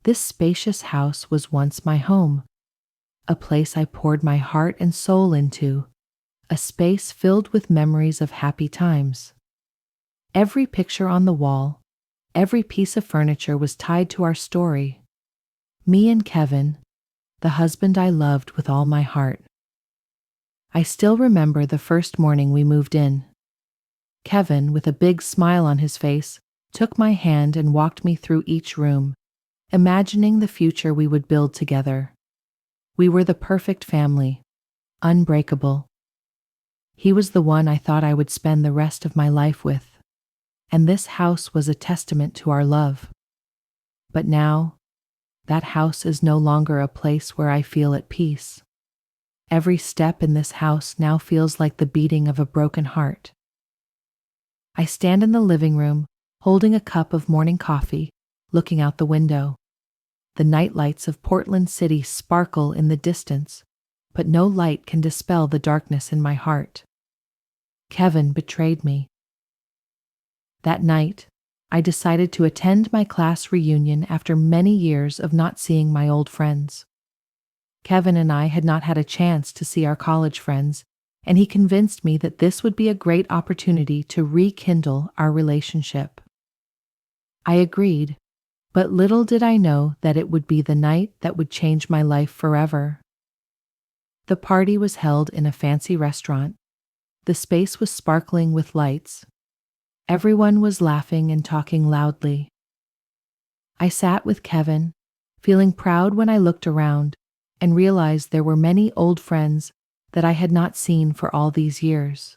This spacious house was once my home, a place I poured my heart and soul into, a space filled with memories of happy times. Every picture on the wall, every piece of furniture was tied to our story. Me and Kevin, the husband I loved with all my heart. I still remember the first morning we moved in. Kevin, with a big smile on his face, took my hand and walked me through each room, imagining the future we would build together. We were the perfect family, unbreakable. He was the one I thought I would spend the rest of my life with, and this house was a testament to our love. But now, that house is no longer a place where I feel at peace. Every step in this house now feels like the beating of a broken heart. I stand in the living room, holding a cup of morning coffee, looking out the window. The night lights of Portland City sparkle in the distance, but no light can dispel the darkness in my heart. Kevin betrayed me. That night, I decided to attend my class reunion after many years of not seeing my old friends. Kevin and I had not had a chance to see our college friends, and he convinced me that this would be a great opportunity to rekindle our relationship. I agreed, but little did I know that it would be the night that would change my life forever. The party was held in a fancy restaurant. The space was sparkling with lights. Everyone was laughing and talking loudly. I sat with Kevin, feeling proud when I looked around and realized there were many old friends that I had not seen for all these years.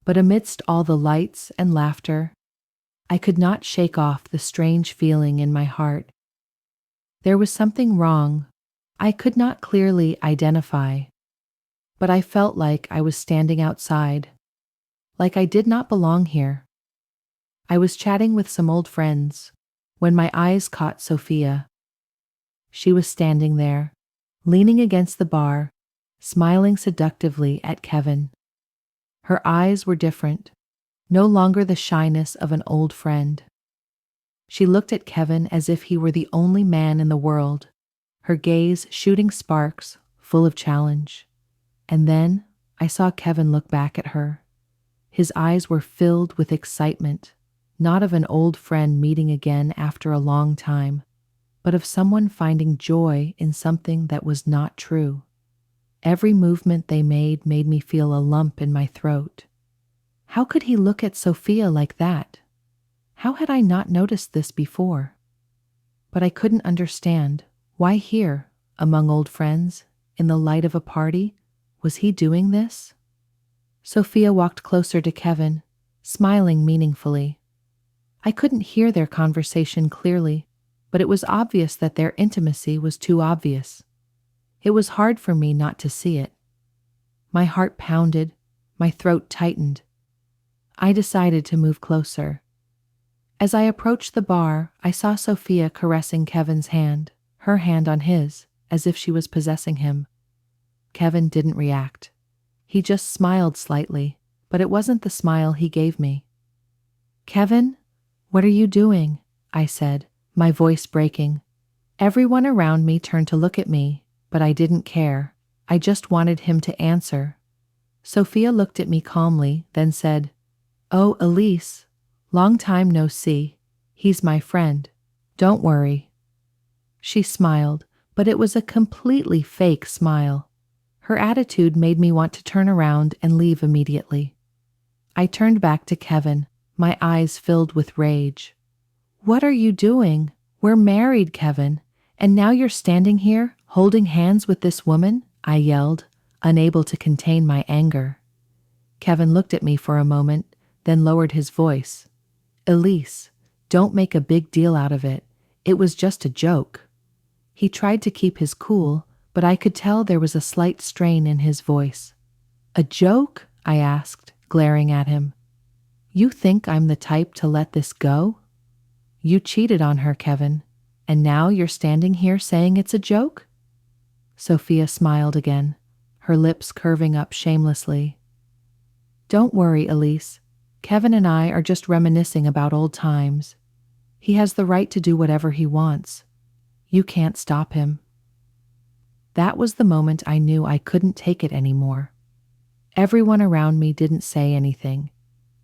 But amidst all the lights and laughter, I could not shake off the strange feeling in my heart. There was something wrong I could not clearly identify, but I felt like I was standing outside, like I did not belong here. I was chatting with some old friends when my eyes caught Sophia. She was standing there, leaning against the bar, smiling seductively at Kevin. Her eyes were different, no longer the shyness of an old friend. She looked at Kevin as if he were the only man in the world, her gaze shooting sparks, full of challenge. And then I saw Kevin look back at her. His eyes were filled with excitement, not of an old friend meeting again after a long time, but of someone finding joy in something that was not true. Every movement they made me feel a lump in my throat. How could he look at Sophia like that? How had I not noticed this before? But I couldn't understand. Why here, among old friends, in the light of a party? Was he doing this? Sophia walked closer to Kevin, smiling meaningfully. I couldn't hear their conversation clearly, but it was obvious that their intimacy was too obvious. It was hard for me not to see it. My heart pounded, my throat tightened. I decided to move closer. As I approached the bar, I saw Sophia caressing Kevin's hand, her hand on his, as if she was possessing him. Kevin didn't react. He just smiled slightly, but it wasn't the smile he gave me. "Kevin, what are you doing?" I said, my voice breaking. Everyone around me turned to look at me, but I didn't care. I just wanted him to answer. Sophia looked at me calmly, then said, "Oh, Elise, long time no see. He's my friend. Don't worry." She smiled, but it was a completely fake smile. Her attitude made me want to turn around and leave immediately. I turned back to Kevin, my eyes filled with rage. "What are you doing? We're married, Kevin, and now you're standing here, holding hands with this woman?" I yelled, unable to contain my anger. Kevin looked at me for a moment, then lowered his voice. "Elise, don't make a big deal out of it. It was just a joke." He tried to keep his cool, but I could tell there was a slight strain in his voice. "A joke?" I asked, glaring at him. "You think I'm the type to let this go? You cheated on her, Kevin, and now you're standing here saying it's a joke?" Sophia smiled again, her lips curving up shamelessly. "Don't worry, Elise. Kevin and I are just reminiscing about old times. He has the right to do whatever he wants. You can't stop him." That was the moment I knew I couldn't take it anymore. Everyone around me didn't say anything.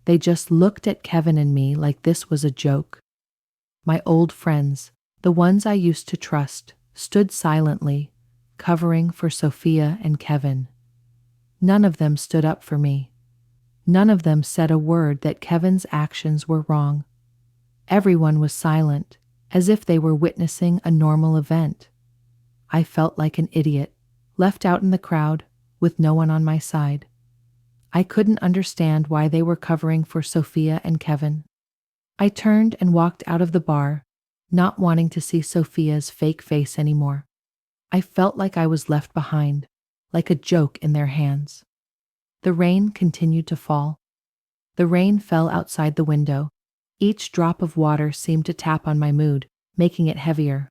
They just looked at Kevin and me like this was a joke. My old friends, the ones I used to trust, stood silently, covering for Sophia and Kevin. None of them stood up for me. None of them said a word that Kevin's actions were wrong. Everyone was silent, as if they were witnessing a normal event. I felt like an idiot, left out in the crowd, with no one on my side. I couldn't understand why they were covering for Sophia and Kevin. I turned and walked out of the bar, not wanting to see Sophia's fake face anymore. I felt like I was left behind, like a joke in their hands. The rain continued to fall. The rain fell outside the window. Each drop of water seemed to tap on my mood, making it heavier.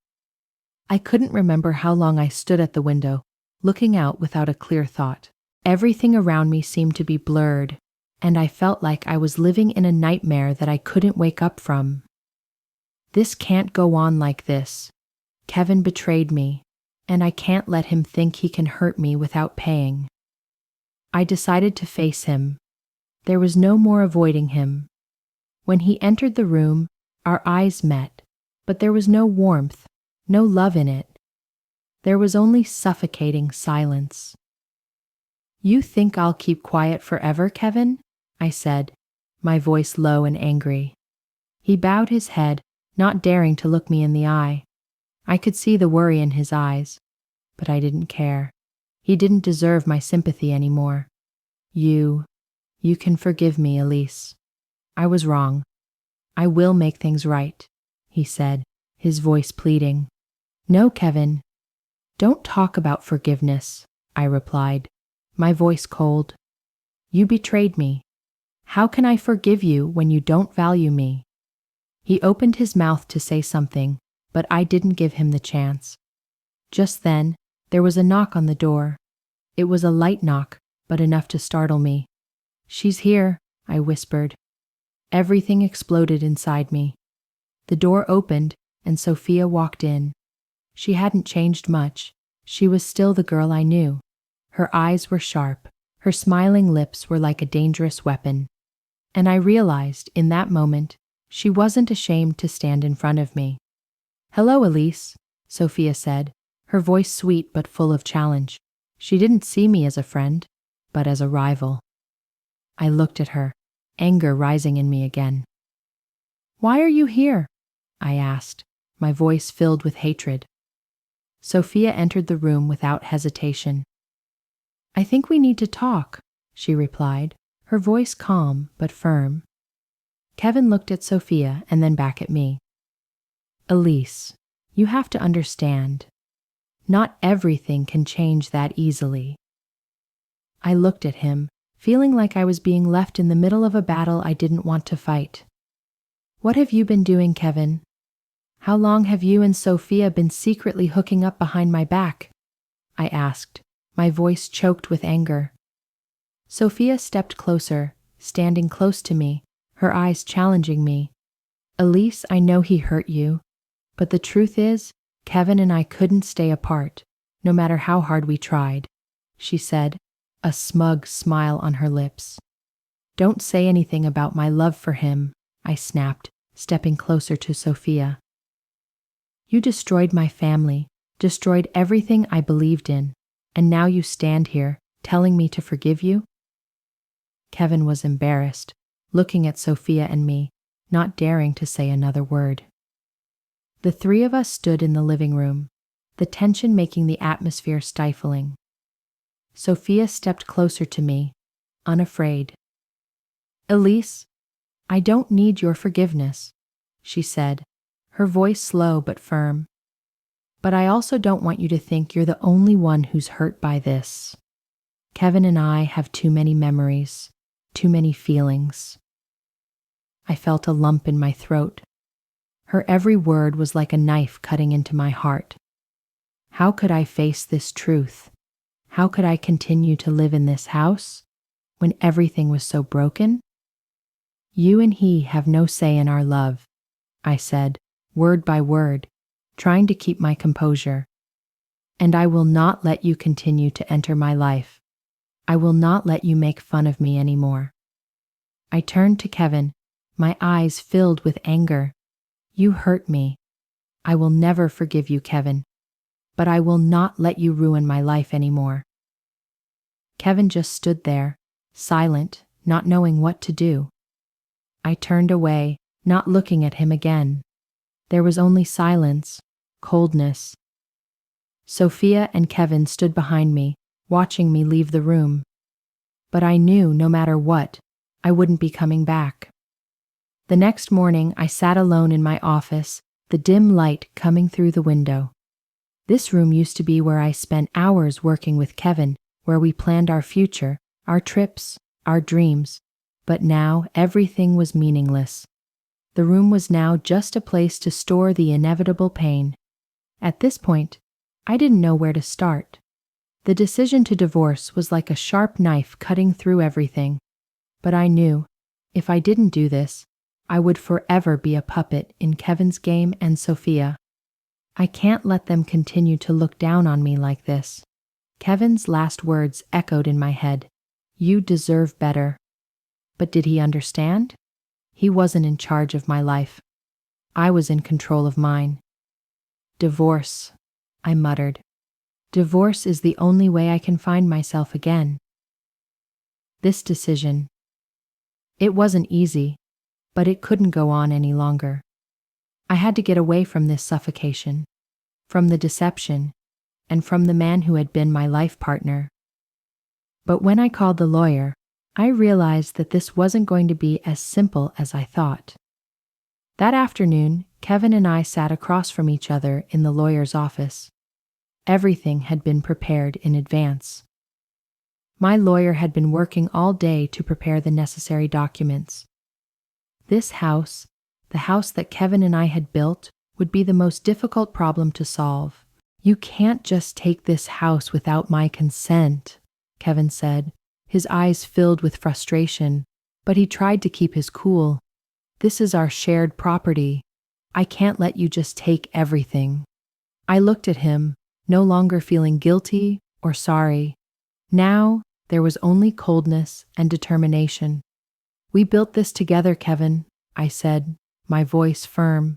I couldn't remember how long I stood at the window, looking out without a clear thought. Everything around me seemed to be blurred, and I felt like I was living in a nightmare that I couldn't wake up from. This can't go on like this. Kevin betrayed me, and I can't let him think he can hurt me without paying. I decided to face him. There was no more avoiding him. When he entered the room, our eyes met, but there was no warmth, no love in it. There was only suffocating silence. "You think I'll keep quiet forever, Kevin?" I said, my voice low and angry. He bowed his head, not daring to look me in the eye. I could see the worry in his eyes, but I didn't care. He didn't deserve my sympathy anymore. You can forgive me, Elise. I was wrong. I will make things right," he said, his voice pleading. "No, Kevin. Don't talk about forgiveness," I replied, my voice cold. "You betrayed me. How can I forgive you when you don't value me?" He opened his mouth to say something, but I didn't give him the chance. Just then, there was a knock on the door. It was a light knock, but enough to startle me. "She's here," I whispered. Everything exploded inside me. The door opened, and Sophia walked in. She hadn't changed much. She was still the girl I knew. Her eyes were sharp. Her smiling lips were like a dangerous weapon. And I realized, in that moment, she wasn't ashamed to stand in front of me. "Hello, Elise," Sophia said, her voice sweet but full of challenge. She didn't see me as a friend, but as a rival. I looked at her, anger rising in me again. "Why are you here?" I asked, my voice filled with hatred. Sophia entered the room without hesitation. "I think we need to talk," she replied, her voice calm but firm. Kevin looked at Sophia and then back at me. "Elise, you have to understand. Not everything can change that easily." I looked at him, feeling like I was being left in the middle of a battle I didn't want to fight. "What have you been doing, Kevin? How long have you and Sophia been secretly hooking up behind my back?" I asked, my voice choked with anger. Sophia stepped closer, standing close to me, her eyes challenging me. "Elise, I know he hurt you, but the truth is, Kevin and I couldn't stay apart, no matter how hard we tried," she said, a smug smile on her lips. "Don't say anything about my love for him," I snapped, stepping closer to Sophia. "You destroyed my family, destroyed everything I believed in, and now you stand here, telling me to forgive you?" Kevin was embarrassed, looking at Sophia and me, not daring to say another word. The three of us stood in the living room, the tension making the atmosphere stifling. Sophia stepped closer to me, unafraid. "Elise, I don't need your forgiveness," she said, her voice slow but firm. "But I also don't want you to think you're the only one who's hurt by this. Kevin and I have too many memories, too many feelings." I felt a lump in my throat. Her every word was like a knife cutting into my heart. How could I face this truth? How could I continue to live in this house when everything was so broken? "You and he have no say in our love," I said, word by word, trying to keep my composure. And I will not let you continue to enter my life. I will not let you make fun of me anymore. I turned to Kevin, my eyes filled with anger. You hurt me. I will never forgive you, Kevin. But I will not let you ruin my life anymore. Kevin just stood there, silent, not knowing what to do. I turned away, not looking at him again. There was only silence, coldness. Sophia and Kevin stood behind me, watching me leave the room. But I knew no matter what, I wouldn't be coming back. The next morning, I sat alone in my office, the dim light coming through the window. This room used to be where I spent hours working with Kevin, where we planned our future, our trips, our dreams. But now everything was meaningless. The room was now just a place to store the inevitable pain. At this point, I didn't know where to start. The decision to divorce was like a sharp knife cutting through everything. But I knew, if I didn't do this, I would forever be a puppet in Kevin's game and Sophia. I can't let them continue to look down on me like this. Kevin's last words echoed in my head. You deserve better. But did he understand? He wasn't in charge of my life. I was in control of mine. Divorce, I muttered. Divorce is the only way I can find myself again. This decision. It wasn't easy, but it couldn't go on any longer. I had to get away from this suffocation, from the deception, and from the man who had been my life partner. But when I called the lawyer, I realized that this wasn't going to be as simple as I thought. That afternoon, Kevin and I sat across from each other in the lawyer's office. Everything had been prepared in advance. My lawyer had been working all day to prepare the necessary documents. This house, the house that Kevin and I had built, would be the most difficult problem to solve. You can't just take this house without my consent, Kevin said, his eyes filled with frustration, but he tried to keep his cool. This is our shared property. I can't let you just take everything. I looked at him, no longer feeling guilty or sorry. Now, there was only coldness and determination. We built this together, Kevin, I said, my voice firm.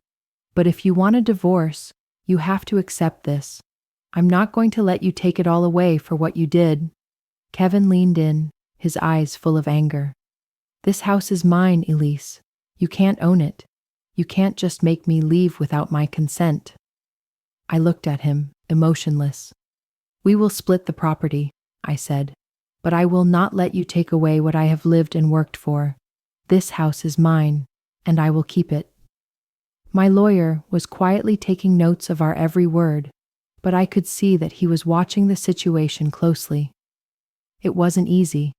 But if you want a divorce, you have to accept this. I'm not going to let you take it all away for what you did. Kevin leaned in, his eyes full of anger. This house is mine, Elise. You can't own it. You can't just make me leave without my consent. I looked at him, emotionless. We will split the property, I said, but I will not let you take away what I have lived and worked for. This house is mine, and I will keep it. My lawyer was quietly taking notes of our every word, but I could see that he was watching the situation closely. It wasn't easy,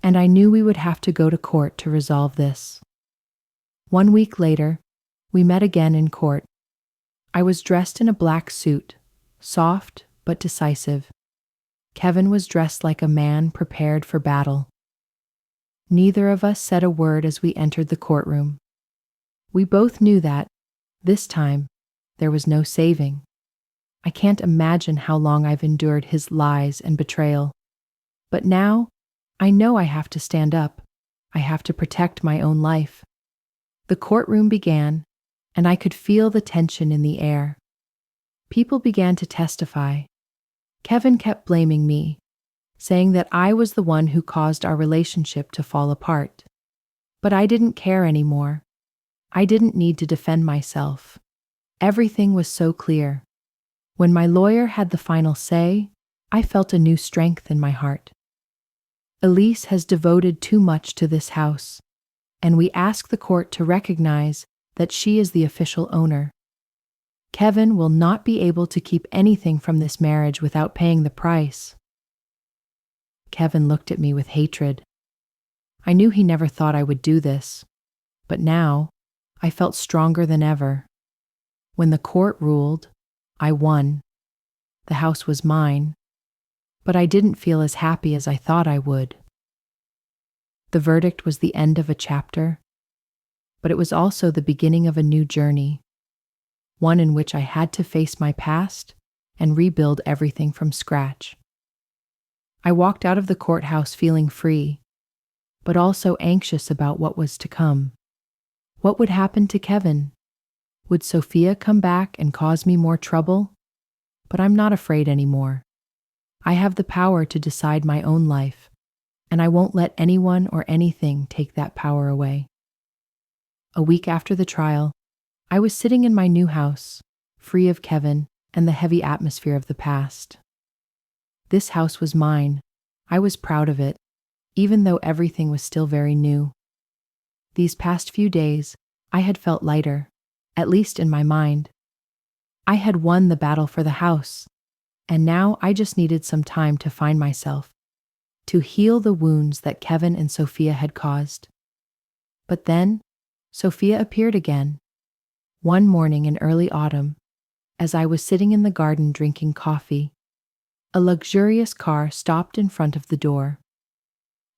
and I knew we would have to go to court to resolve this. 1 week later, we met again in court. I was dressed in a black suit, soft but decisive. Kevin was dressed like a man prepared for battle. Neither of us said a word as we entered the courtroom. We both knew that, this time, there was no saving. I can't imagine how long I've endured his lies and betrayal. But now, I know I have to stand up. I have to protect my own life. The courtroom began, and I could feel the tension in the air. People began to testify. Kevin kept blaming me, saying that I was the one who caused our relationship to fall apart. But I didn't care anymore. I didn't need to defend myself. Everything was so clear. When my lawyer had the final say, I felt a new strength in my heart. Elise has devoted too much to this house, and we ask the court to recognize that she is the official owner. Kevin will not be able to keep anything from this marriage without paying the price. Kevin looked at me with hatred. I knew he never thought I would do this, but now I felt stronger than ever. When the court ruled, I won. The house was mine, but I didn't feel as happy as I thought I would. The verdict was the end of a chapter, but it was also the beginning of a new journey. one in which I had to face my past and rebuild everything from scratch. I walked out of the courthouse feeling free, but also anxious about what was to come. What would happen to Kevin? Would Sophia come back and cause me more trouble? But I'm not afraid anymore. I have the power to decide my own life, and I won't let anyone or anything take that power away. A week after the trial, I was sitting in my new house, free of Kevin and the heavy atmosphere of the past. This house was mine. I was proud of it, even though everything was still very new. These past few days, I had felt lighter, at least in my mind. I had won the battle for the house, and now I just needed some time to find myself, to heal the wounds that Kevin and Sophia had caused. But then, Sophia appeared again. One morning in early autumn, as I was sitting in the garden drinking coffee, a luxurious car stopped in front of the door.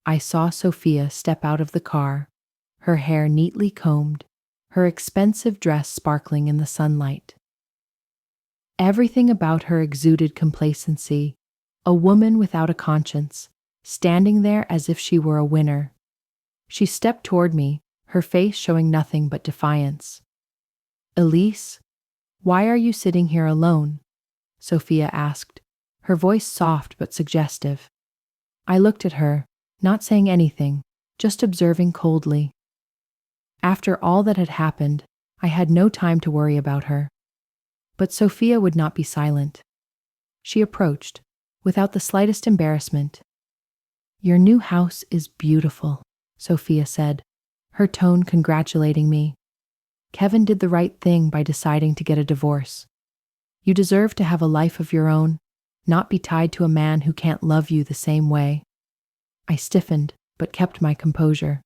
I saw Sophia step out of the car, her hair neatly combed, her expensive dress sparkling in the sunlight. Everything about her exuded complacency, a woman without a conscience, standing there as if she were a winner. She stepped toward me, her face showing nothing but defiance. "Elise, why are you sitting here alone?" Sophia asked, her voice soft but suggestive. I looked at her, not saying anything, just observing coldly. After all that had happened, I had no time to worry about her. But Sophia would not be silent. She approached, without the slightest embarrassment. "Your new house is beautiful," Sophia said, her tone congratulating me. "Kevin did the right thing by deciding to get a divorce. You deserve to have a life of your own, not be tied to a man who can't love you the same way." I stiffened, but kept my composure.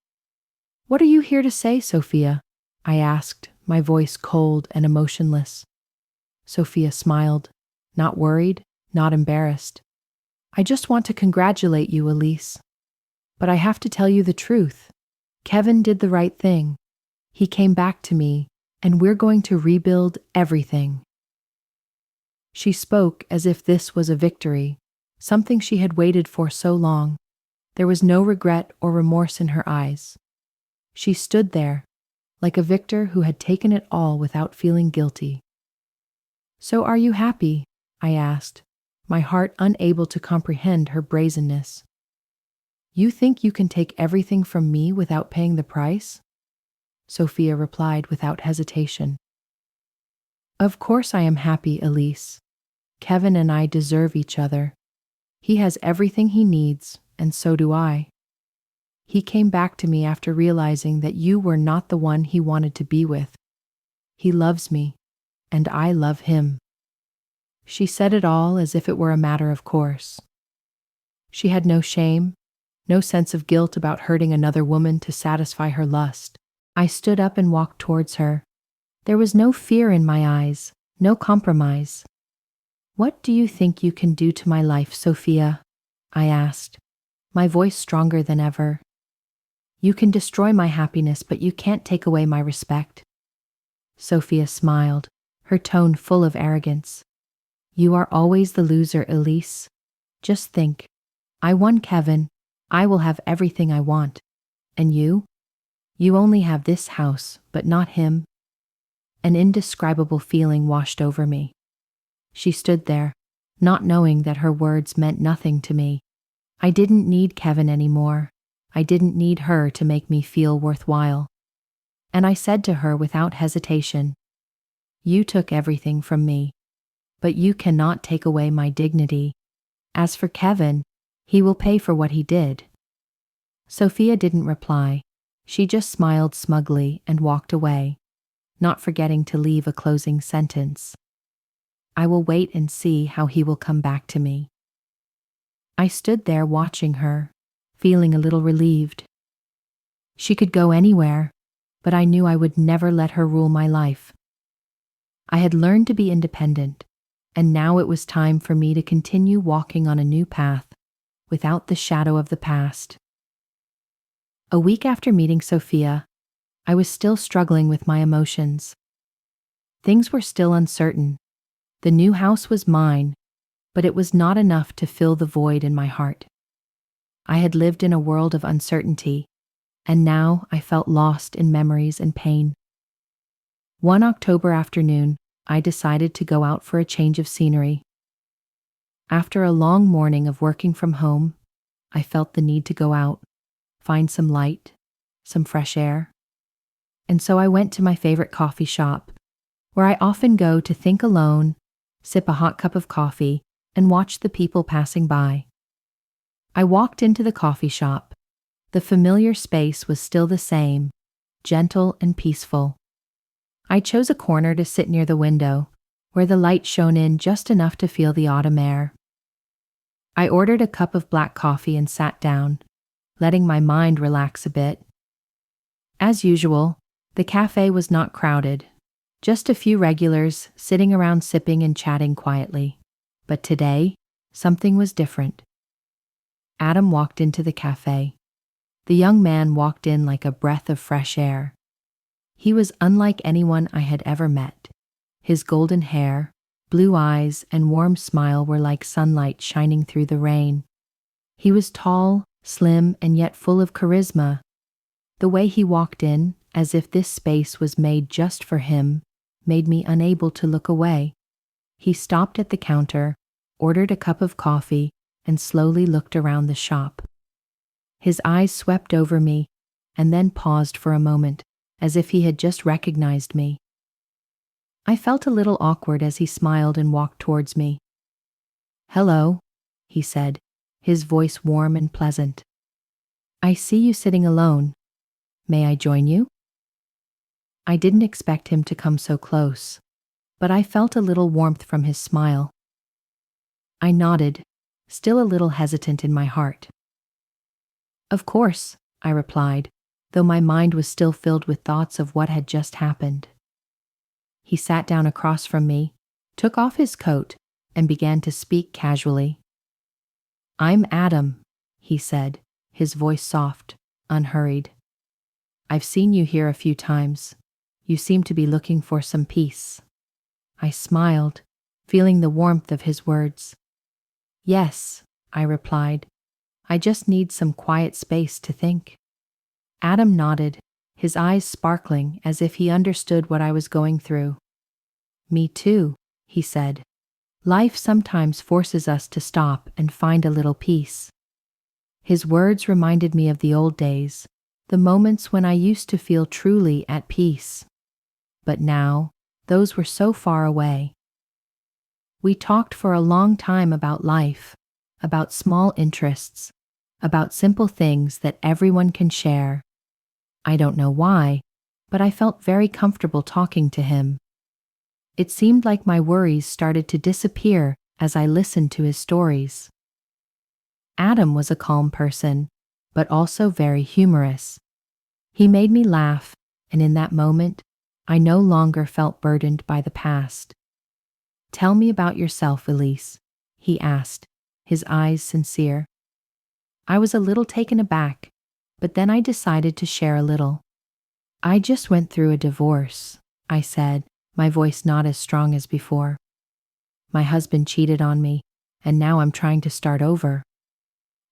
"What are you here to say, Sophia?" I asked, my voice cold and emotionless. Sophia smiled, not worried, not embarrassed. "I just want to congratulate you, Elise. But I have to tell you the truth. Kevin did the right thing. He came back to me, and we're going to rebuild everything." She spoke as if this was a victory, something she had waited for so long. There was no regret or remorse in her eyes. She stood there, like a victor who had taken it all without feeling guilty. "So are you happy?" I asked, my heart unable to comprehend her brazenness. "You think you can take everything from me without paying the price?" Sophia replied without hesitation. "Of course I am happy, Elise. Kevin and I deserve each other. He has everything he needs, and so do I. He came back to me after realizing that you were not the one he wanted to be with. He loves me, and I love him." She said it all as if it were a matter of course. She had no shame, no sense of guilt about hurting another woman to satisfy her lust. I stood up and walked towards her. There was no fear in my eyes, no compromise. "What do you think you can do to my life, Sophia?" I asked, my voice stronger than ever. "You can destroy my happiness, but you can't take away my respect." Sophia smiled, her tone full of arrogance. "You are always the loser, Elise. Just think, I won Kevin. I will have everything I want. And you? You only have this house, but not him." An indescribable feeling washed over me. She stood there, not knowing that her words meant nothing to me. I didn't need Kevin anymore. I didn't need her to make me feel worthwhile. And I said to her without hesitation, "You took everything from me, but you cannot take away my dignity. As for Kevin, he will pay for what he did." Sophia didn't reply. She just smiled smugly and walked away, not forgetting to leave a closing sentence. "I will wait and see how he will come back to me." I stood there watching her, feeling a little relieved. She could go anywhere, but I knew I would never let her rule my life. I had learned to be independent, and now it was time for me to continue walking on a new path, without the shadow of the past. A week after meeting Sophia, I was still struggling with my emotions. Things were still uncertain. The new house was mine, but it was not enough to fill the void in my heart. I had lived in a world of uncertainty, and now I felt lost in memories and pain. One October afternoon, I decided to go out for a change of scenery. After a long morning of working from home, I felt the need to go out, find some light, some fresh air. And so I went to my favorite coffee shop, where I often go to think alone, sip a hot cup of coffee, and watch the people passing by. I walked into the coffee shop. The familiar space was still the same, gentle and peaceful. I chose a corner to sit near the window, where the light shone in just enough to feel the autumn air. I ordered a cup of black coffee and sat down, letting my mind relax a bit. As usual, the cafe was not crowded, just a few regulars sitting around sipping and chatting quietly. But today, something was different. Adam walked into the cafe. The young man walked in like a breath of fresh air. He was unlike anyone I had ever met. His golden hair, blue eyes, and warm smile were like sunlight shining through the rain. He was tall, slim, and yet full of charisma. The way he walked in, as if this space was made just for him, made me unable to look away. He stopped at the counter, ordered a cup of coffee, and slowly looked around the shop. His eyes swept over me and then paused for a moment, as if he had just recognized me. I felt a little awkward as he smiled and walked towards me. "Hello," he said, his voice warm and pleasant. "I see you sitting alone. May I join you?" I didn't expect him to come so close, but I felt a little warmth from his smile. I nodded, still a little hesitant in my heart. "Of course," I replied, though my mind was still filled with thoughts of what had just happened. He sat down across from me, took off his coat, and began to speak casually. "I'm Adam," he said, his voice soft, unhurried. "I've seen you here a few times. You seem to be looking for some peace." I smiled, feeling the warmth of his words. "Yes," I replied. "I just need some quiet space to think." Adam nodded, his eyes sparkling as if he understood what I was going through. "Me too," he said. "Life sometimes forces us to stop and find a little peace." His words reminded me of the old days, the moments when I used to feel truly at peace. But now, those were so far away. We talked for a long time about life, about small interests, about simple things that everyone can share. I don't know why, but I felt very comfortable talking to him. It seemed like my worries started to disappear as I listened to his stories. Adam was a calm person, but also very humorous. He made me laugh, and in that moment, I no longer felt burdened by the past. "Tell me about yourself, Elise," he asked, his eyes sincere. I was a little taken aback, but then I decided to share a little. "I just went through a divorce," I said, my voice not as strong as before. "My husband cheated on me, and now I'm trying to start over."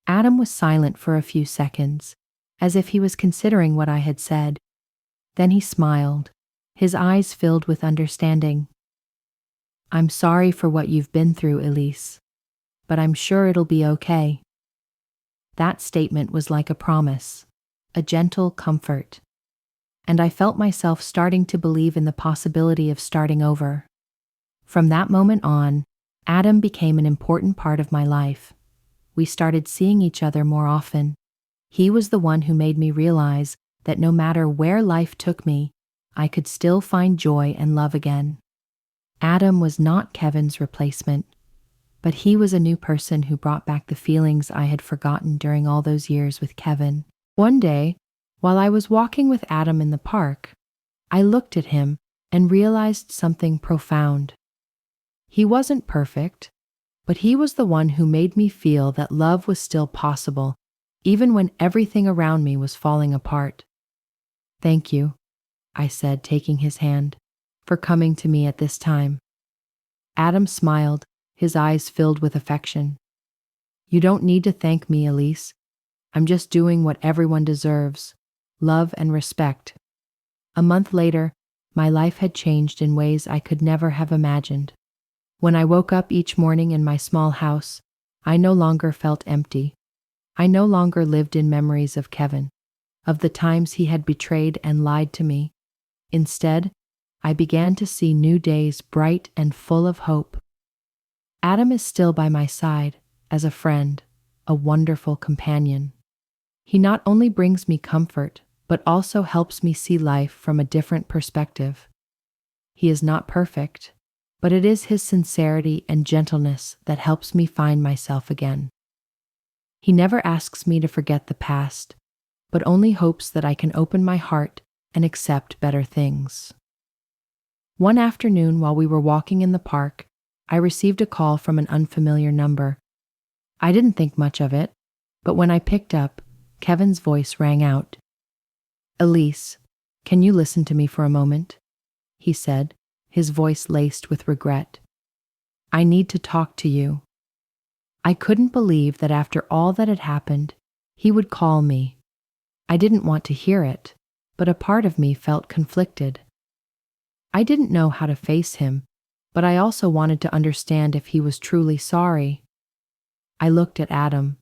Adam was silent for a few seconds, as if he was considering what I had said. Then he smiled, his eyes filled with understanding. "I'm sorry for what you've been through, Elise, but I'm sure it'll be okay." That statement was like a promise, a gentle comfort, and I felt myself starting to believe in the possibility of starting over. From that moment on, Adam became an important part of my life. We started seeing each other more often. He was the one who made me realize that no matter where life took me, I could still find joy and love again. Adam was not Kevin's replacement, but he was a new person who brought back the feelings I had forgotten during all those years with Kevin. One day, while I was walking with Adam in the park, I looked at him and realized something profound. He wasn't perfect, but he was the one who made me feel that love was still possible, even when everything around me was falling apart. "Thank you," I said, taking his hand. for coming to me at this time." Adam smiled, his eyes filled with affection. "You don't need to thank me, Elise. I'm just doing what everyone deserves: love and respect." A month later, my life had changed in ways I could never have imagined. When I woke up each morning in my small house, I no longer felt empty. I no longer lived in memories of Kevin, of the times he had betrayed and lied to me. Instead, I began to see new days bright and full of hope. Adam is still by my side, as a friend, a wonderful companion. He not only brings me comfort, but also helps me see life from a different perspective. He is not perfect, but it is his sincerity and gentleness that helps me find myself again. He never asks me to forget the past, but only hopes that I can open my heart and accept better things. One afternoon while we were walking in the park, I received a call from an unfamiliar number. I didn't think much of it, but when I picked up, Kevin's voice rang out. "Elise, can you listen to me for a moment?" he said, his voice laced with regret. "I need to talk to you." I couldn't believe that after all that had happened, he would call me. I didn't want to hear it, but a part of me felt conflicted. I didn't know how to face him, but I also wanted to understand if he was truly sorry. I looked at Adam,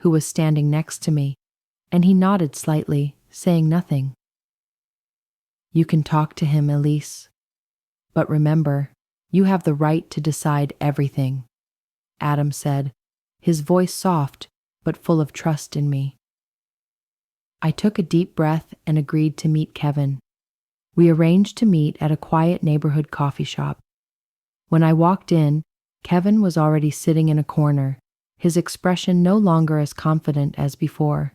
who was standing next to me, and he nodded slightly, saying nothing. "You can talk to him, Elise. But remember, you have the right to decide everything," Adam said, his voice soft but full of trust in me. I took a deep breath and agreed to meet Kevin. We arranged to meet at a quiet neighborhood coffee shop. When I walked in, Kevin was already sitting in a corner, his expression no longer as confident as before.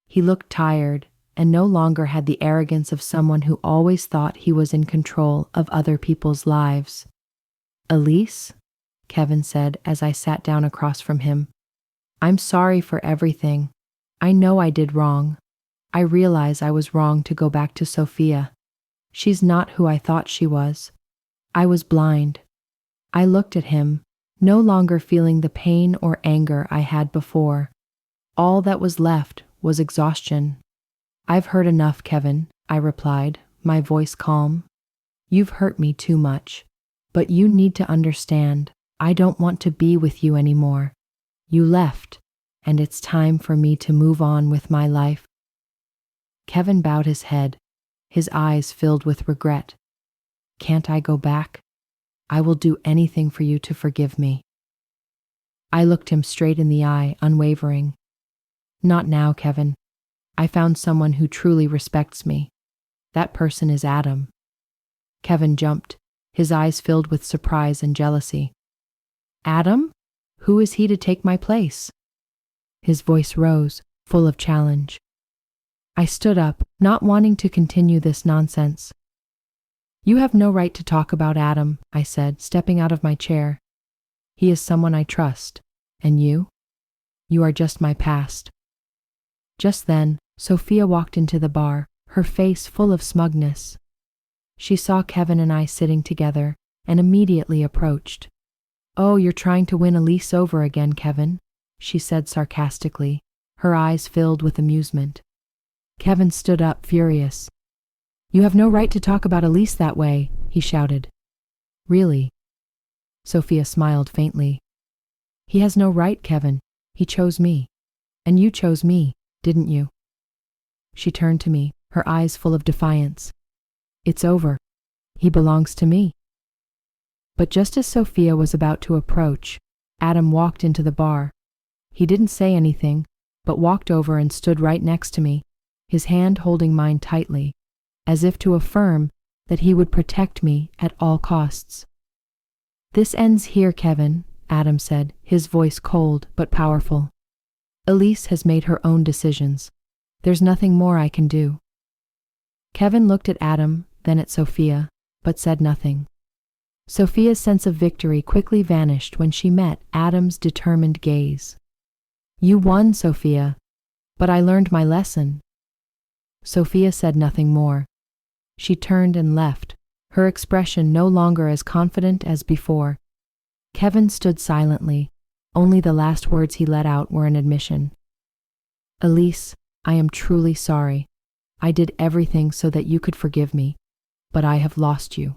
He looked tired and no longer had the arrogance of someone who always thought he was in control of other people's lives. "Elise," Kevin said as I sat down across from him, "I'm sorry for everything. I know I did wrong. I realize I was wrong to go back to Sophia. She's not who I thought she was. I was blind." I looked at him, no longer feeling the pain or anger I had before. All that was left was exhaustion. "I've heard enough, Kevin," I replied, my voice calm. "You've hurt me too much, but you need to understand, I don't want to be with you anymore. You left, and it's time for me to move on with my life." Kevin bowed his head, his eyes filled with regret. "Can't I go back? I will do anything for you to forgive me." I looked him straight in the eye, unwavering. "Not now, Kevin. I found someone who truly respects me. That person is Adam." Kevin jumped, his eyes filled with surprise and jealousy. "Adam? Who is he to take my place?" His voice rose, full of challenge. I stood up, not wanting to continue this nonsense. "You have no right to talk about Adam," I said, stepping out of my chair. "He is someone I trust. And you? You are just my past." Just then, Sophia walked into the bar, her face full of smugness. She saw Kevin and I sitting together and immediately approached. "Oh, you're trying to win Elise over again, Kevin," she said sarcastically, her eyes filled with amusement. Kevin stood up, furious. "You have no right to talk about Elise that way," he shouted. "Really?" Sophia smiled faintly. "He has no right, Kevin. He chose me. And you chose me, didn't you?" She turned to me, her eyes full of defiance. "It's over. He belongs to me." But just as Sophia was about to approach, Adam walked into the bar. He didn't say anything, but walked over and stood right next to me, his hand holding mine tightly, as if to affirm that he would protect me at all costs. "This ends here, Kevin," Adam said, his voice cold but powerful. "Elise has made her own decisions. There's nothing more I can do." Kevin looked at Adam, then at Sophia, but said nothing. Sophia's sense of victory quickly vanished when she met Adam's determined gaze. "You won, Sophia, but I learned my lesson." Sophia said nothing more. She turned and left, her expression no longer as confident as before. Kevin stood silently. Only the last words he let out were an admission. Elise, I am truly sorry. I did everything so that you could forgive me, but I have lost you.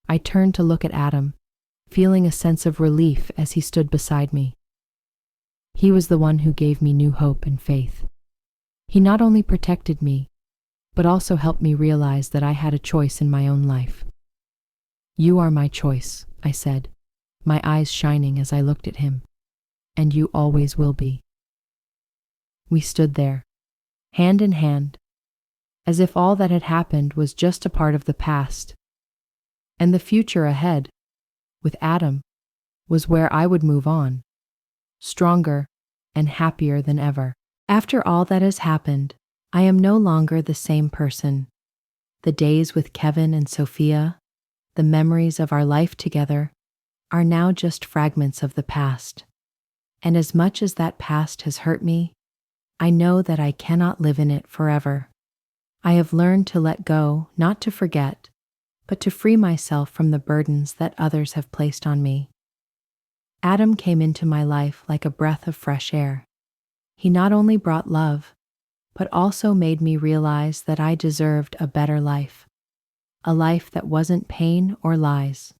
I turned to look at Adam, feeling a sense of relief as he stood beside me. He was the one who gave me new hope and faith. He not only protected me, but also helped me realize that I had a choice in my own life. You are my choice, I said, my eyes shining as I looked at him. And you always will be. We stood there, hand in hand, as if all that had happened was just a part of the past, and the future ahead, with Adam, was where I would move on, stronger and happier than ever. After all that has happened, I am no longer the same person. The days with Kevin and Sophia, the memories of our life together, are now just fragments of the past. And as much as that past has hurt me, I know that I cannot live in it forever. I have learned to let go, not to forget, but to free myself from the burdens that others have placed on me. Adam came into my life like a breath of fresh air. He not only brought love, but also made me realize that I deserved a better life, a life that wasn't pain or lies.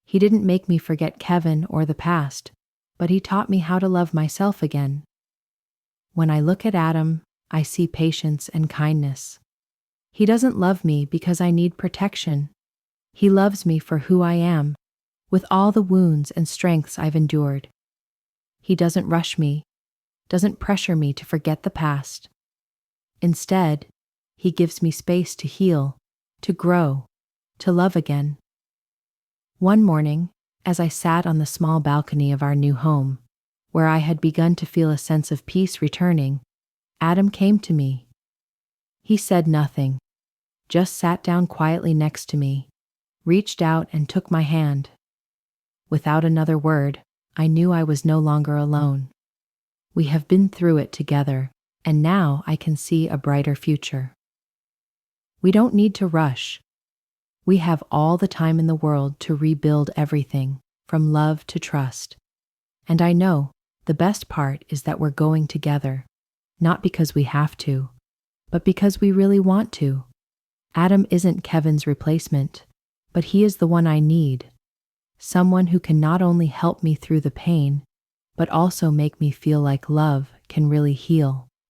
He didn't make me forget Kevin or the past, but he taught me how to love myself again. When I look at Adam, I see patience and kindness. He doesn't love me because I need protection. He loves me for who I am, with all the wounds and strengths I've endured. He doesn't rush me, doesn't pressure me to forget the past. Instead, he gives me space to heal, to grow, to love again. One morning, as I sat on the small balcony of our new home, where I had begun to feel a sense of peace returning, Adam came to me. He said nothing, just sat down quietly next to me, reached out and took my hand. Without another word, I knew I was no longer alone. We have been through it together, and now I can see a brighter future. We don't need to rush. We have all the time in the world to rebuild everything, from love to trust. And I know the best part is that we're going together, not because we have to, but because we really want to. Adam isn't Kevin's replacement, but he is the one I need. Someone who can not only help me through the pain, but also make me feel like love can really heal.